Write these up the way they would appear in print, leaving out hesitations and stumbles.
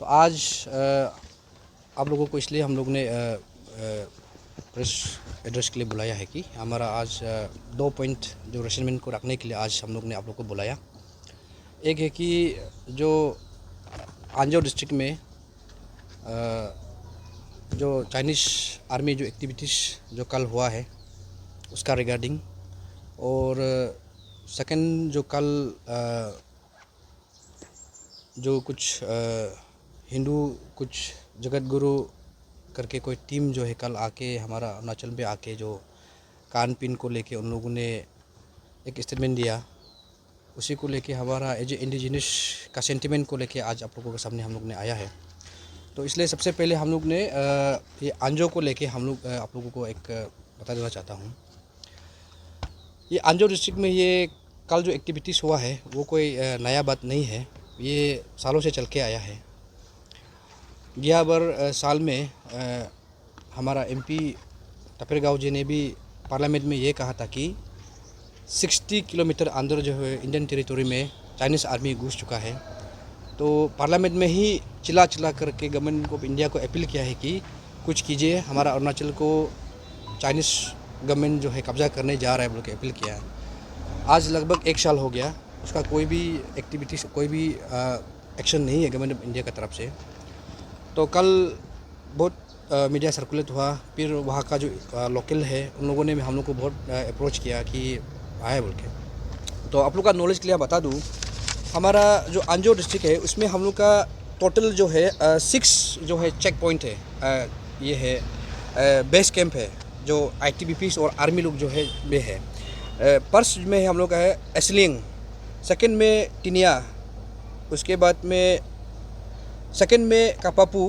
तो आज आप लोगों को इसलिए हम लोग ने प्रेस एड्रेस के लिए बुलाया है कि हमारा आज 2 पॉइंट जो रेशनमेंट को रखने के लिए आज हम लोग ने आप लोग को बुलाया। एक है कि जो आंजो डिस्ट्रिक्ट में जो चाइनीज़ आर्मी जो एक्टिविटीज़ जो कल हुआ है उसका रिगार्डिंग, और सेकंड जो कल जो कुछ हिंदू कुछ जगत गुरु करके कोई टीम जो है कल आके हमारा अरुणाचल में आके जो कान पिन को लेके उन लोगों ने एक स्टेटमेंट दिया, उसी को लेके हमारा एज इंडिजिनस का सेंटिमेंट को लेके आज आप लोगों के सामने हम लोग ने आया है। तो इसलिए सबसे पहले हम लोग ने ये आंजो को लेके हम लोग आप लोगों को एक बता देना चाहता हूँ। ये आंजो डिस्ट्रिक्ट में ये कल जो एक्टिविटीज़ हुआ है वो कोई नया बात नहीं है, ये सालों से चल के आया है। गया बार साल में हमारा एमपी तपेर गाव जी ने भी पार्लियामेंट में ये कहा था कि 60 किलोमीटर अंदर जो है इंडियन टेरिटोरी में चाइनीज़ आर्मी घुस चुका है। तो पार्लियामेंट में ही चिल्ला करके गवर्नमेंट ऑफ इंडिया को अपील किया है कि कुछ कीजिए, हमारा अरुणाचल को चाइनीज़ गवर्नमेंट जो है कब्जा करने जा रहा है बोल के अपील किया है। आज लगभग 1 साल हो गया, उसका कोई भी एक्टिविटीज़ कोई भी एक्शन नहीं है गवर्नमेंट ऑफ इंडिया की तरफ से। तो कल बहुत मीडिया सर्कुलेट हुआ, फिर वहाँ का जो लोकल है उन लोगों ने हम लोग को बहुत अप्रोच किया कि आए बोल के। तो आप लोग का नॉलेज के लिए बता दूँ, हमारा जो आंजो डिस्ट्रिक्ट है उसमें हम लोग का टोटल जो है 6 जो है चेक पॉइंट है, ये है बेस कैंप है जो ITBPs और आर्मी लोग जो है वे है। फर्स्ट में हम लोग का है एसलिंग, सेकंड में टिनिया, उसके बाद में सेकंड में कापापू,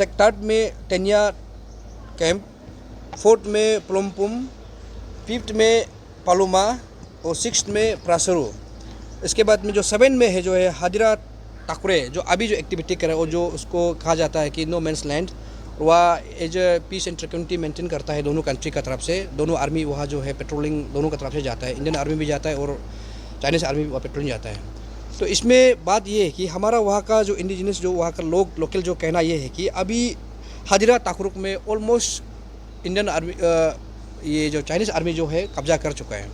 थर्ड में टेनिया कैंप, फोर्थ में प्लोमपुम, फिफ्थ में पालुमा और सिक्स्थ में प्रासरू। इसके बाद में जो 7 में है जो है हाजिरा टाकुरे, जो अभी जो एक्टिविटी कर रहा है और जो उसको कहा जाता है कि नो मैंस लैंड, वह as peace and tranquility maintain करता है दोनों कंट्री का तरफ से। दोनों आर्मी वहाँ जो है पेट्रोलिंग दोनों का तरफ से जाता है, इंडियन आर्मी भी जाता है और चाइनीज़ आर्मी भी वहाँ पेट्रोलिंग जाता है। तो इसमें बात ये है कि हमारा वहाँ का जो इंडिजिनस जो वहाँ का लोग लोकल जो कहना ये है कि अभी हाजिरा टाकुरुक में ऑलमोस्ट इंडियन आर्मी ये जो चाइनीज़ आर्मी जो है कब्जा कर चुका है।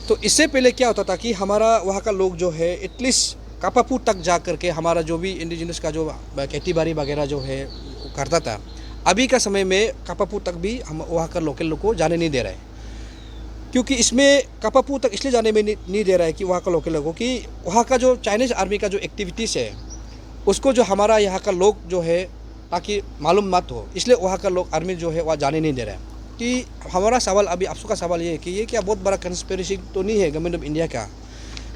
तो इससे पहले क्या होता था कि हमारा वहाँ का लोग जो है एटलीस्ट कापापू तक जा कर के हमारा जो भी इंडिजिनस का जो खेती बाड़ी वगैरह जो है करता था। अभी का समय में कापापू तक भी हम वहाँ का लोकल लोग को जाने नहीं दे रहा है, क्योंकि इसमें कापापू तक इसलिए जाने में नहीं दे रहा है कि वहाँ का लोकल लोगों की वहाँ का जो चाइनीज़ आर्मी का जो एक्टिविटीज़ है उसको जो हमारा यहाँ का लोग जो है ताकि मालूम मत हो, इसलिए वहाँ का लोग आर्मी जो है वहाँ जाने नहीं दे रहा है। कि हमारा सवाल अभी आपका सवाल ये है कि ये क्या बहुत बड़ा कंस्पिरेसी तो नहीं है गवर्नमेंट ऑफ इंडिया का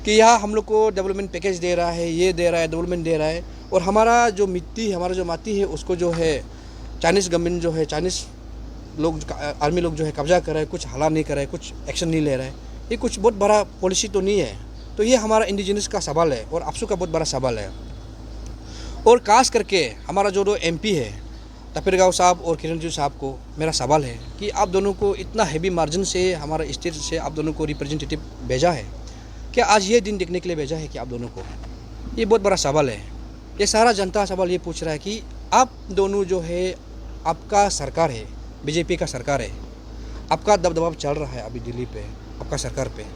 कि यहाँ हम लोग को डेवलपमेंट पैकेज दे रहा है, ये दे रहा है, डेवलपमेंट दे रहा है, और हमारा जो मिट्टी हमारा जो माटी है उसको जो है चाइनीज़ गवर्नमेंट जो है चाइनीज़ लोग आर्मी लोग जो है कब्जा कर रहा है, कुछ हला नहीं कर रहा है, कुछ एक्शन नहीं ले रहा है। ये कुछ बहुत बड़ा पॉलिसी तो नहीं है। तो ये हमारा इंडिजिनस का सवाल है और आपसू का बहुत बड़ा सवाल है। और खास करके हमारा जो MP है तपेर गाव साहब और किरण जी साहब को मेरा सवाल है कि आप दोनों को इतना हैवी मार्जिन से हमारा स्टेट से आप दोनों को रिप्रेजेंटेटिव भेजा है, क्या आज ये दिन देखने के लिए भेजा है कि आप दोनों को? ये बहुत बड़ा सवाल है। ये सारा जनता सवाल ये पूछ रहा है कि आप दोनों जो है आपका सरकार है, BJP का सरकार है, आपका दबदबा चल रहा है अभी दिल्ली पे आपका सरकार पे,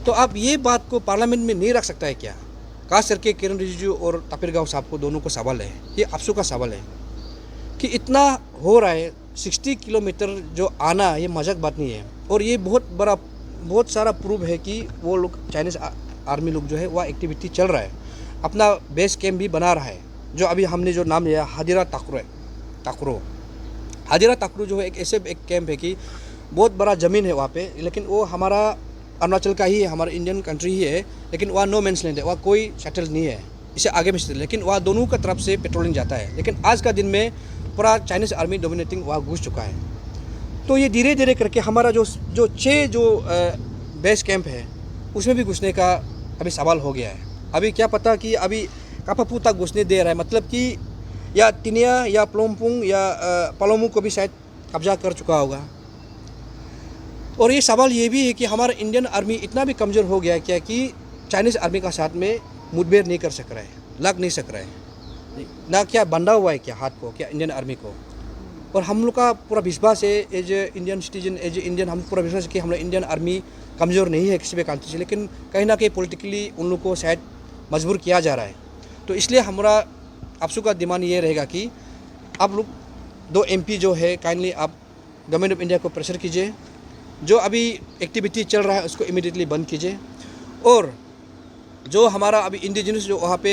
तो आप ये बात को पार्लियामेंट में नहीं रख सकता है क्या? खास करके किरण रिजिजू और तपेर गाव साहब को दोनों को सवाल है, ये आपसू का सवाल है कि इतना हो रहा है 60 किलोमीटर जो आना, ये मजाक बात नहीं है। और ये बहुत सारा प्रूफ है कि वो लोग चाइनीज़ आर्मी लोग जो है वह एक्टिविटी चल रहा है, अपना बेस कैंप भी बना रहा है, जो अभी हमने जो नाम लिया हाजिरा टाकुरो। हाजिरा टाकुरो जो है एक ऐसे एक कैंप है कि बहुत बड़ा ज़मीन है वहाँ पे, लेकिन वो हमारा अरुणाचल का ही है, हमारा इंडियन कंट्री ही है, लेकिन वहाँ नो मैंस लैंड है, वहाँ कोई सेटल नहीं है, इसे आगे में सेटल, लेकिन वहाँ दोनों का तरफ से पेट्रोलिंग जाता है। लेकिन आज का दिन में पूरा चाइनीज़ आर्मी डोमिनेटिंग वहाँ घुस चुका है। तो ये धीरे धीरे करके हमारा जो 6 जो बेस कैंप है उसमें भी घुसने का अभी सवाल हो गया है। अभी क्या पता कि अभी कापापू तक घुसने दे रहा है, मतलब कि या टिनिया या प्लोमपुंग या पालोमू को भी शायद कब्जा कर चुका होगा। और ये सवाल ये भी है कि हमारा इंडियन आर्मी इतना भी कमज़ोर हो गया है क्या कि चाइनीज़ आर्मी का साथ में मुठभेड़ नहीं कर सक रहा है, लग नहीं सक रहा है। ना क्या बंधा हुआ है क्या हाथ को, क्या इंडियन आर्मी को। और हम लोग का पूरा विश्वास है as a Indian citizen, as a Indian, हम पूरा विश्वास है कि हम लोग इंडियन आर्मी कमज़ोर नहीं है किसी भी कंट्री से, लेकिन कहीं ना कहीं पॉलिटिकली उन लोग को शायद मजबूर किया जा रहा है। तो इसलिए हमारा आपसू का डिमांड ये रहेगा कि आप लोग 2 MP जो है काइंडली आप गवर्नमेंट ऑफ इंडिया को प्रेशर कीजिए, जो अभी एक्टिविटी चल रहा है उसको इमीडिएटली बंद कीजिए। और जो हमारा अभी इंडिजिनस जो वहाँ पे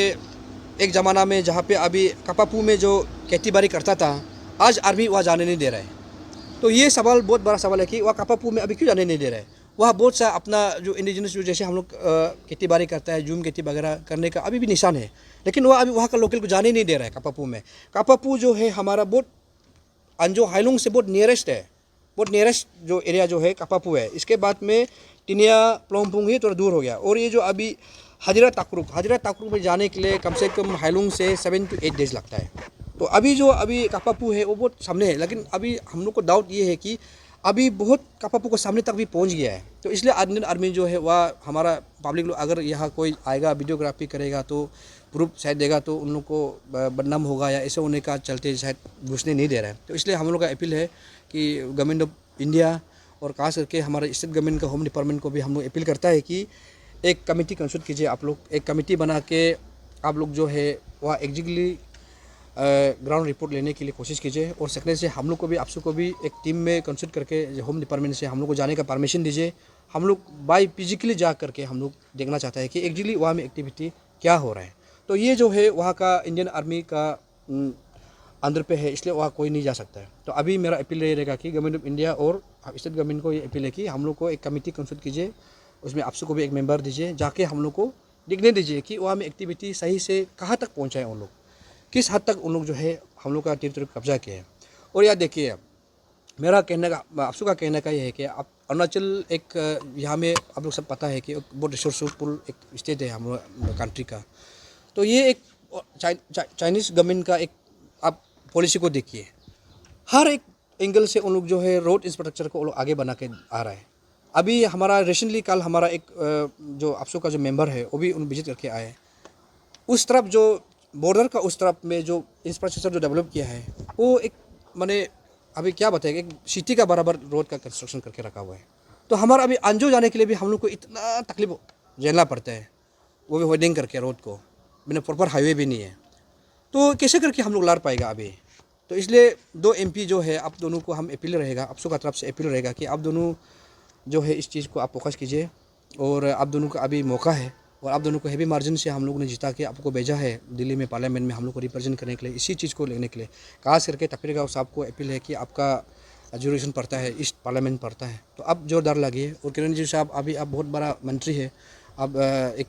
एक ज़माना में जहाँ पे अभी कपापू में जो खेती बाड़ी करता था, आज आर्मी वहाँ जाने नहीं दे रहा है। तो ये सवाल बहुत बड़ा सवाल है कि वह कपापू में अभी क्यों जाने नहीं दे रहा है। वहाँ बहुत सा अपना जो इंडिजिनस जो जैसे हम लोग खेती बाड़ी करता है, जूम खेती वगैरह करने का अभी भी निशान है, लेकिन वह अभी वहाँ का लोकल को जाने नहीं दे रहा है कपापू में। कपापू जो है हमारा बहुत अंजो हाइलुंग से बहुत नियरेस्ट है, बहुत नियरेस्ट जो एरिया जो है कपापू है। इसके बाद में टिनिया प्लोमपुंग ही थोड़ा दूर हो गया। और ये जो अभी हजरा ताकरुक में जाने के लिए कम से कम हाइलुंग से 7 to 8 डेज लगता है। तो अभी जो अभी कपापू है वो बहुत सामने है, लेकिन अभी हम लोग को डाउट ये है कि अभी बहुत कपापू को सामने तक भी पहुंच गया है। तो इसलिए इंडियन आर्मी जो है वह हमारा पब्लिक लोग अगर यहाँ कोई आएगा वीडियोग्राफी करेगा तो प्रूफ शायद देगा तो उन लोग को बदनाम होगा या ऐसे होने का चलते शायद घुसने नहीं दे रहा है। तो इसलिए हम लोग का अपील है कि गवर्नमेंट ऑफ इंडिया और खास करके हमारे स्टेट गवर्नमेंट का होम डिपार्टमेंट को भी हम लोग अपील करता है कि एक कमेटी कंसल्ट कीजिए। आप लोग एक कमेटी बना के आप लोग जो है वह एग्जैक्टली ग्राउंड रिपोर्ट लेने के लिए कोशिश कीजिए। और सकने से हम लोग को भी आपसे को भी एक टीम में कंसल्ट करके होम डिपार्टमेंट से हम लोग को जाने का परमिशन दीजिए। हम लोग बाई फिजिकली जा करके हम लोग देखना चाहते हैं कि एक्चुअली वहाँ में एक्टिविटी क्या हो रहा है। तो ये जो है वहाँ का इंडियन आर्मी का अंदर पे है, इसलिए वहाँ कोई नहीं जा सकता है। तो अभी मेरा अपील ये रहेगा कि गवर्नमेंट ऑफ इंडिया और स्टेट गवर्नमेंट को ये अपील है कि हम लोग को एक कमेटी कंसल्ट कीजिए, उसमें आपसे को भी एक मेंबर दीजिए, जाके हम लोग को देखने दीजिए कि वहाँ में एक्टिविटी सही से कहाँ तक पहुँचाए, उन लोग किस हद तक उन लोग जो है हम लोग का टेरिटरी कब्जा किया है। और यार देखिए मेरा कहने का आपसू का कहने का ये है कि आप अरुणाचल एक यहाँ में आप लोग सब पता है कि बहुत रिसोर्सफुल एक स्टेट है हम लोग कंट्री का। तो ये एक चाइनीज़ गवर्नमेंट का एक आप पॉलिसी को देखिए, हर एक एंगल से उन लोग जो है रोड इंफ्रास्ट्रक्चर को लोग आगे बना के आ रहा है। अभी हमारा रिसेंटली कल हमारा एक जो आपसू का जो मेंबर है वो भी उन विजिट करके आए। उस तरफ जो बॉर्डर का उस तरफ में जो इंफ्रास्ट्रक्चर जो डेवलप किया है वो एक मैंने अभी क्या बताएगा, एक सिटी का बराबर रोड का कंस्ट्रक्शन करके रखा हुआ है। तो हमारा अभी अंजो जाने के लिए भी हम लोग को इतना तकलीफ झेलना पड़ता है, वो भी होल्डिंग करके रोड को, बिना प्रॉपर हाईवे भी नहीं है। तो कैसे करके हम लोग लड़ पाएगा अभी। तो इसलिए 2 MP जो है आप दोनों को हम अपील रहेगा, आपसू का तरफ से अपील रहेगा कि आप दोनों जो है इस चीज़ को आप फोकस कीजिए। और आप दोनों का अभी मौका है और आप दोनों को हैवी मार्जिन से हम लोगों ने जिता के आपको भेजा है दिल्ली में पार्लियामेंट में हम लोग को रिप्रेजेंट करने के लिए, इसी चीज़ को लेने के लिए। खास करके तपीर गाँव साहब को अपील है कि आपका जुरिशन पड़ता है, ईस्ट पार्लियामेंट पड़ता है, तो अब जोरदार लगिए। और किरण जी साहब अभी आप बहुत बड़ा मंत्री है, अब एक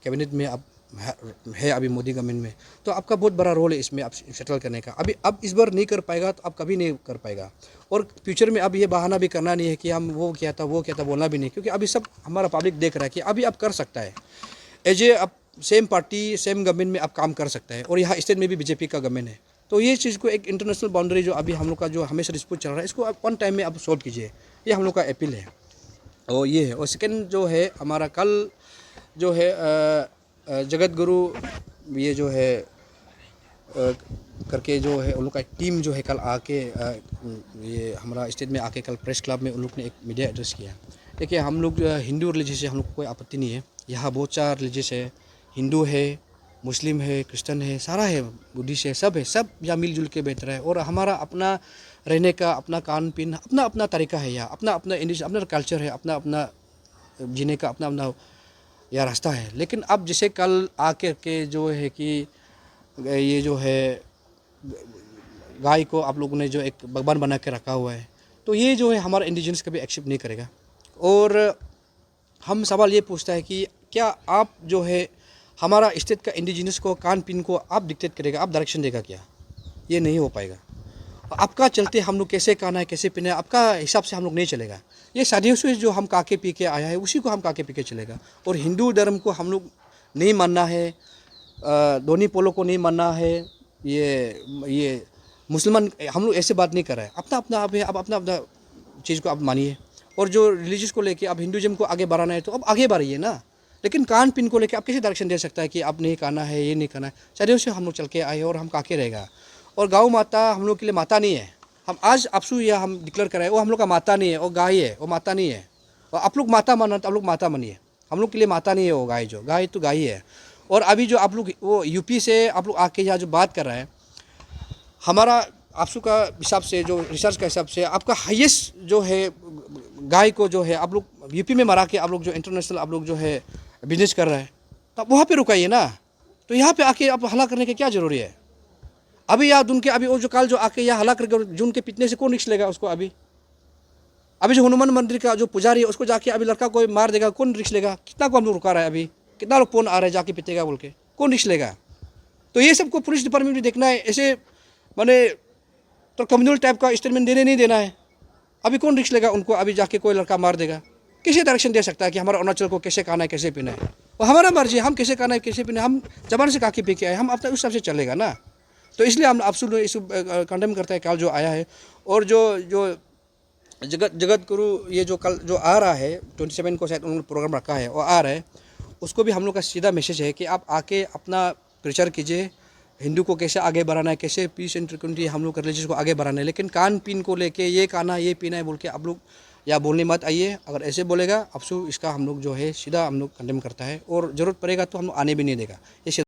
कैबिनेट में आप है अभी मोदी गवर्नमेंट में, तो आपका बहुत बड़ा रोल है इसमें आप सेटल करने का। अभी अब इस बार नहीं कर पाएगा तो अब कभी नहीं कर पाएगा। और फ्यूचर में अब ये बहाना भी करना नहीं है कि हम वो किया था बोलना भी नहीं, क्योंकि अभी सब हमारा पब्लिक देख रहा है कि अभी आप कर सकता है। एज ए अब सेम पार्टी सेम गवर्नमेंट में आप काम कर सकता है। और यहाँ स्टेट में भी बीजेपी का गवर्नमेंट है, तो ये चीज़ को एक इंटरनेशनल बाउंड्री जो अभी हम लोग का जो हमेशा डिस्प्यूट चल रहा है, इसको आप वन टाइम में आप सॉल्व कीजिए, ये हम लोग का अपील है। और ये है। और सेकेंड जो है हमारा कल जो है जगत गुरु ये जो है करके जो है उन लोग का टीम जो है कल आके ये हमारा स्टेट में आके कल प्रेस क्लब में उन लोग ने एक मीडिया एड्रेस किया। देखिए हम लोग हिंदू रिलीजियस से हम लोग को कोई आपत्ति नहीं है, यहाँ बहुत सारा रिलीजियस है, हिंदू है, मुस्लिम है, क्रिश्चियन है, सारा है, बुद्धिस्ट है, सब यहाँ मिलजुल के बैठ रहा है। और हमारा अपना रहने का अपना खान पीन अपना अपना तरीका है, यहाँ अपना अपना इंडियन अपना कल्चर है, अपना अपना जीने का अपना अपना यह रास्ता है। लेकिन अब जैसे कल आके के जो है कि ये जो है गाय को आप लोगों ने जो एक भगवान बना के रखा हुआ है, तो ये जो है हमारा इंडिजिनस कभी एक्सेप्ट नहीं करेगा। और हम सवाल ये पूछता है कि क्या आप जो है हमारा स्टेट का इंडिजिनस को खान पीन को आप डिक्टेट करेगा, आप डायरेक्शन देगा क्या? ये नहीं हो पाएगा। आपका चलते हम लोग कैसे खाना है कैसे पीना है आपका हिसाब से हम लोग नहीं चलेगा। ये सदियों से जो हम काके पी के आया है उसी को हम काके पी के चलेगा। और हिंदू धर्म को हम लोग नहीं मानना है, दोनों पोलों को नहीं मानना है, ये मुसलमान हम लोग ऐसे बात नहीं कर रहे हैं। अपना अपना आप है, अब अपना अपना चीज़ को आप मानिए। और जो रिलीजियस को लेके अब हिंदुज़म को आगे बढ़ाना है तो अब आगे बढ़ाइए ना, लेकिन कान पिन को लेकर आप कैसे डायरेक्शन दे सकता है कि आप नहीं खाना है, ये नहीं खाना है। सदियों से हम लोग चल के आए और हम काके रहेगा। और गौ माता हम लोग के लिए माता नहीं है। हम आज आपसू या हम डिक्लेयर कराए वो हम लोग का माता नहीं है, वो गाय है, वो माता नहीं है। और आप लोग माता माना तो आप लोग माता मानिए, हम लोग के लिए माता नहीं है वो गाय। जो गाय तो गाय ही है। और अभी जो आप लोग वो यूपी से आप लोग आके यहाँ जो बात कर रहे हैं, हमारा आपसू का हिसाब से, जो रिसर्च का हिसाब से, आपका हाईएस्ट जो है गाय को जो है आप लोग यूपी में मरा के आप लोग जो इंटरनेशनल आप लोग जो है बिजनेस कर रहे हैं, तो आप वहाँ पे रुकाइए ना। तो यहाँ पे आके आप हला करने की क्या ज़रूरी है? अभी याद उनके अभी वो जो कल जो आके यहाँ हला करके जो उनके पिटने से कौन रिक्स लेगा उसको? अभी जो हनुमान मंदिर का जो पुजारी है उसको जाके अभी लड़का कोई मार देगा, कौन रिक्स लेगा? कितना को हम लोग रुका रहा है? अभी कितना लोग फोन आ रहे हैं जाके पिटेगा बोल के, कौन रिक्स लेगा? तो ये सबको पुलिस डिपार्टमेंट भी देखना है। ऐसे मैंने तो कम्युनल टाइप का स्टेटमेंट देने नहीं देना है। अभी कौन रिक्स लेगा उनको? अभी जाके कोई लड़का मार देगा, किसी डायरेक्शन दे सकता है कि हमारा अरुणाचल को कैसे खाना है, कैसे पीना है? वो हमारा मर्जी है, हम कैसे खाना है, कैसे पीना है। हम जबान से काके पी के आए, हम अपना उस हिसाब से चलेगा ना। तो इसलिए हम आपसे इस कंडेम करते हैं कल जो आया है। और जो जो जगत गुरु ये जो कल जो आ रहा है 27 को शायद उन्होंने प्रोग्राम रखा है, वो आ रहा है। उसको भी हम लोग का सीधा मैसेज है कि आप आके अपना प्रचार कीजिए, हिंदू को कैसे आगे बढ़ाना है, कैसे पीस एंड ट्रिकॉन्टी हम लोग रिलीजियस को आगे बढ़ाना है। लेकिन कान पीन को लेके ये खाना ये पीना है बोल के आप लोग या बोलने मत आइए। अगर ऐसे बोलेगा आपसू इसका हम लोग जो है सीधा हम लोग कंडेम करता है, और ज़रूरत पड़ेगा तो हम लोग आने भी नहीं देगा। ये